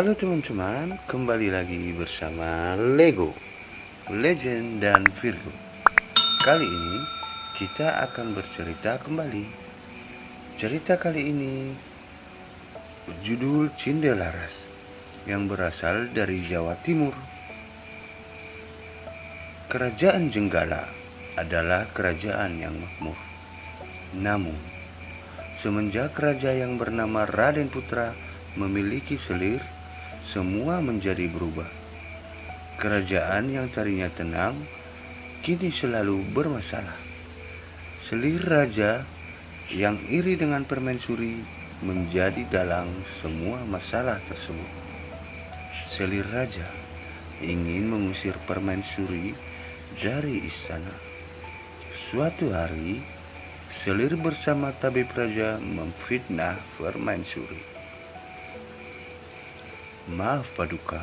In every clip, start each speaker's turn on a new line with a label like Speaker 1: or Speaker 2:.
Speaker 1: Halo teman-teman, kembali lagi bersama Lego, Legend dan Virgo. Kali ini kita akan bercerita kembali. Cerita kali ini berjudul Cindelaras yang berasal dari Jawa Timur. Kerajaan Jenggala adalah kerajaan yang makmur. Namun, semenjak raja yang bernama Raden Putra memiliki selir, semua menjadi berubah. Kerajaan yang tadinya tenang kini selalu bermasalah. Selir raja yang iri dengan permaisuri menjadi dalang semua masalah tersebut. Selir raja ingin mengusir permaisuri dari istana. Suatu hari, selir bersama tabib raja memfitnah permaisuri. Maaf Paduka,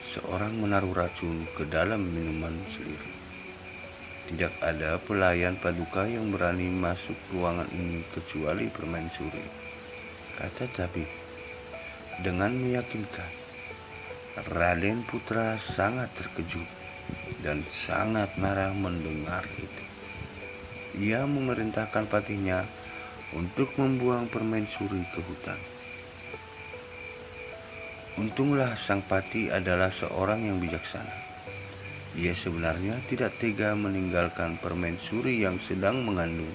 Speaker 1: seorang menaruh racun ke dalam minuman selir. Tidak ada pelayan Paduka yang berani masuk ruangan ini kecuali permaisuri, kata tabib. Dengan meyakinkan, Raden Putra sangat terkejut dan sangat marah mendengar itu. Ia memerintahkan patihnya untuk membuang permaisuri ke hutan. Untunglah sang patih adalah seorang yang bijaksana. Ia sebenarnya tidak tega meninggalkan permaisuri yang sedang mengandung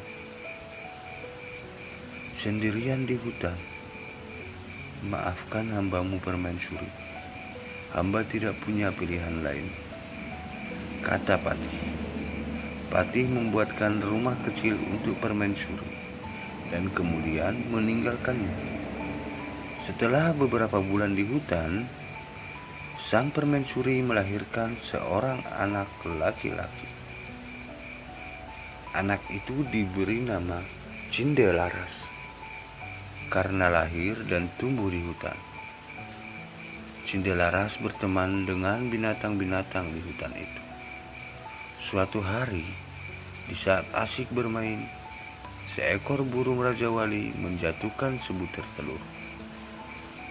Speaker 1: sendirian di hutan. Maafkan hambamu permaisuri, hamba tidak punya pilihan lain, kata patih. Patih membuatkan rumah kecil untuk permaisuri dan kemudian meninggalkannya. Setelah beberapa bulan di hutan, sang permaisuri melahirkan seorang anak laki-laki. Anak itu diberi nama Cindelaras karena lahir dan tumbuh di hutan. Cindelaras berteman dengan binatang-binatang di hutan itu. Suatu hari, di saat asyik bermain, seekor burung Raja Wali menjatuhkan sebutir telur.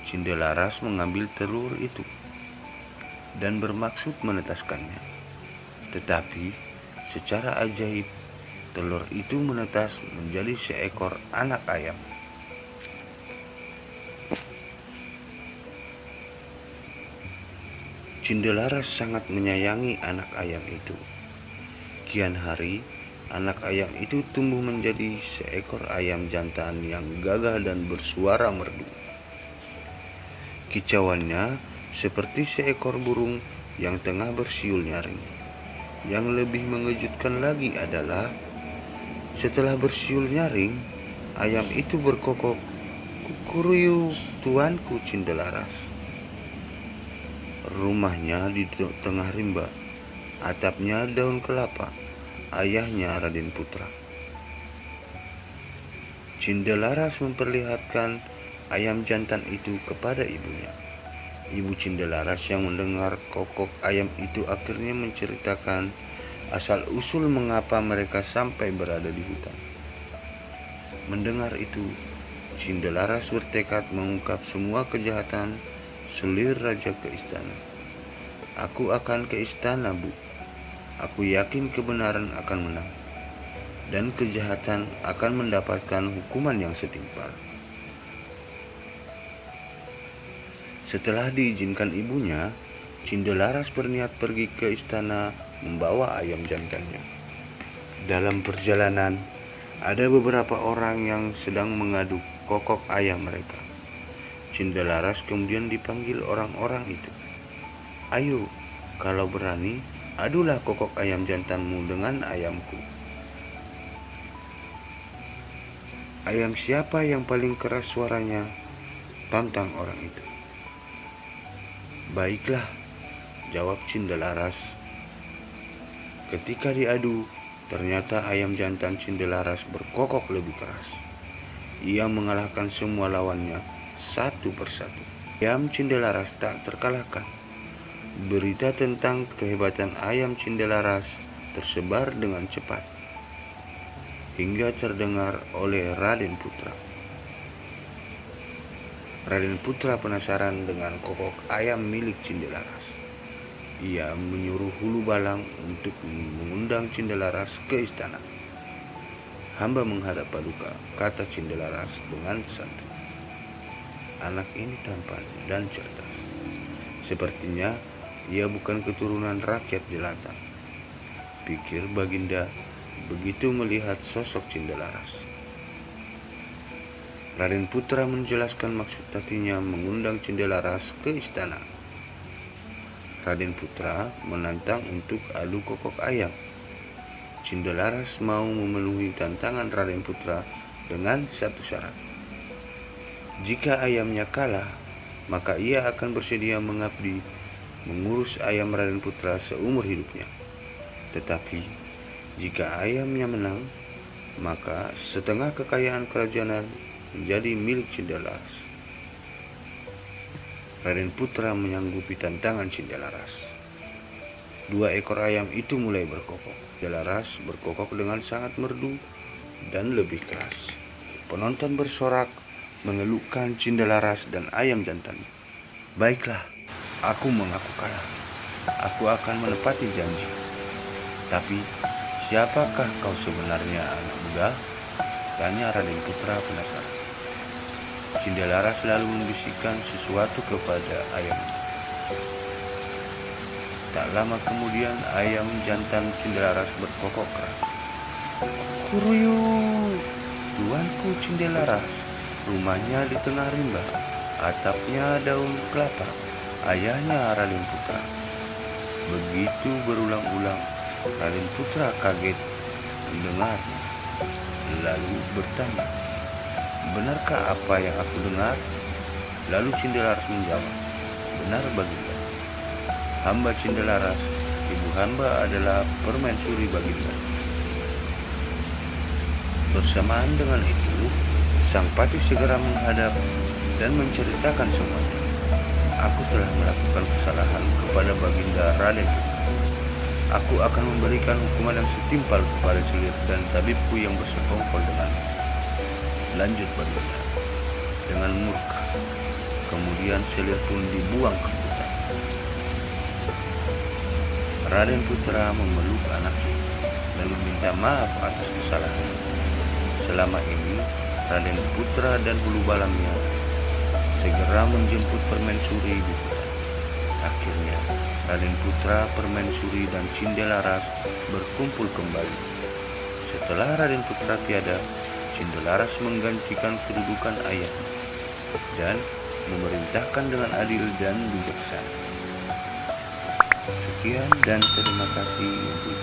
Speaker 1: Cindelaras mengambil telur itu dan bermaksud menetaskannya. Tetapi secara ajaib, telur itu menetas menjadi seekor anak ayam. Cindelaras sangat menyayangi anak ayam itu. Kian hari, anak ayam itu tumbuh menjadi seekor ayam jantan yang gagah dan bersuara merdu. Kicauannya seperti seekor burung yang tengah bersiul nyaring. Yang lebih mengejutkan lagi adalah setelah bersiul nyaring, ayam itu berkokok, "Kukuruyu tuanku Cindelaras." Rumahnya di tengah rimba, atapnya daun kelapa, ayahnya Raden Putra. Cindelaras memperlihatkan ayam jantan itu kepada ibunya. Ibu Cindelaras yang mendengar kokok ayam itu akhirnya menceritakan asal-usul mengapa mereka sampai berada di hutan. Mendengar itu, Cindelaras bertekad mengungkap semua kejahatan selir raja ke istana. "Aku akan ke istana, Bu. Aku yakin kebenaran akan menang dan kejahatan akan mendapatkan hukuman yang setimpal." Setelah diizinkan ibunya, Cindelaras berniat pergi ke istana membawa ayam jantannya. Dalam perjalanan, ada beberapa orang yang sedang mengadu kokok ayam mereka. Cindelaras kemudian dipanggil orang-orang itu. "Ayo, kalau berani, adulah kokok ayam jantanmu dengan ayamku. Ayam siapa yang paling keras suaranya?" tantang orang itu. "Baiklah," jawab Cindelaras. Ketika diadu, ternyata ayam jantan Cindelaras berkokok lebih keras. Ia mengalahkan semua lawannya satu persatu. Ayam Cindelaras tak terkalahkan. Berita tentang kehebatan ayam Cindelaras tersebar dengan cepat hingga terdengar oleh Raden Putra. Raden Putra penasaran dengan kokok ayam milik Cindelaras. Ia menyuruh Hulu Balang untuk mengundang Cindelaras ke istana. "Hamba menghadap Paduka," kata Cindelaras dengan santai. Anak ini tampan dan cerdas. Sepertinya ia bukan keturunan rakyat jelata, pikir Baginda begitu melihat sosok Cindelaras. Raden Putra menjelaskan maksud hatinya mengundang Cindelaras ke istana. Raden Putra menantang untuk adu kokok ayam. Cindelaras mau memenuhi tantangan Raden Putra dengan satu syarat. Jika ayamnya kalah, maka ia akan bersedia mengabdi mengurus ayam Raden Putra seumur hidupnya. Tetapi jika ayamnya menang, maka setengah kekayaan kerajaan menjadi milik Cindelaras. Raden Putra menyanggupi tantangan Cindelaras. 2 ekor ayam itu mulai berkokok. Cindelaras berkokok dengan sangat merdu dan lebih keras. Penonton bersorak mengeluhkan Cindelaras dan ayam jantan. "Baiklah, aku mengaku kalah. Aku akan menepati janji. Tapi siapakah kau sebenarnya, anak muda?" tanya Raden Putra penasaran. Cindelaras lalu membisikkan sesuatu kepada ayam. Tak lama kemudian ayam jantan Cindelaras berkokok keras. "Kuruyuk, tuanku Cindelaras. Rumahnya di tengah rimba, atapnya daun kelapa. Ayahnya Raden Putra." Begitu berulang-ulang, Raden Putra kaget mendengarnya, lalu bertanya, "Benarkah apa yang aku dengar?" Lalu Cindelaras menjawab, "Benar, Baginda. Hamba Cindelaras, ibu hamba adalah permaisuri Baginda." Bersamaan dengan itu, sang pati segera menghadap dan menceritakan semuanya. "Aku telah melakukan kesalahan kepada Baginda Raden Putra. Aku akan memberikan hukuman yang setimpal kepada Selir dan tabibku yang bersekongkol dengannya," lanjut Baginda dengan murka. Kemudian Selir pun dibuang ke hutan. Raden Putra memeluk anaknya dan meminta maaf atas kesalahannya. Selama ini Raden Putra dan Hulu Balangnya segera menjemput permaisuri di hutan. Akhirnya Raden Putra, permaisuri dan Cindelaras berkumpul kembali. Setelah Raden Putra tiada, Cindelaras menggantikan kedudukan ayahnya dan memerintahkan dengan adil dan bijaksana. Sekian dan terima kasih untuk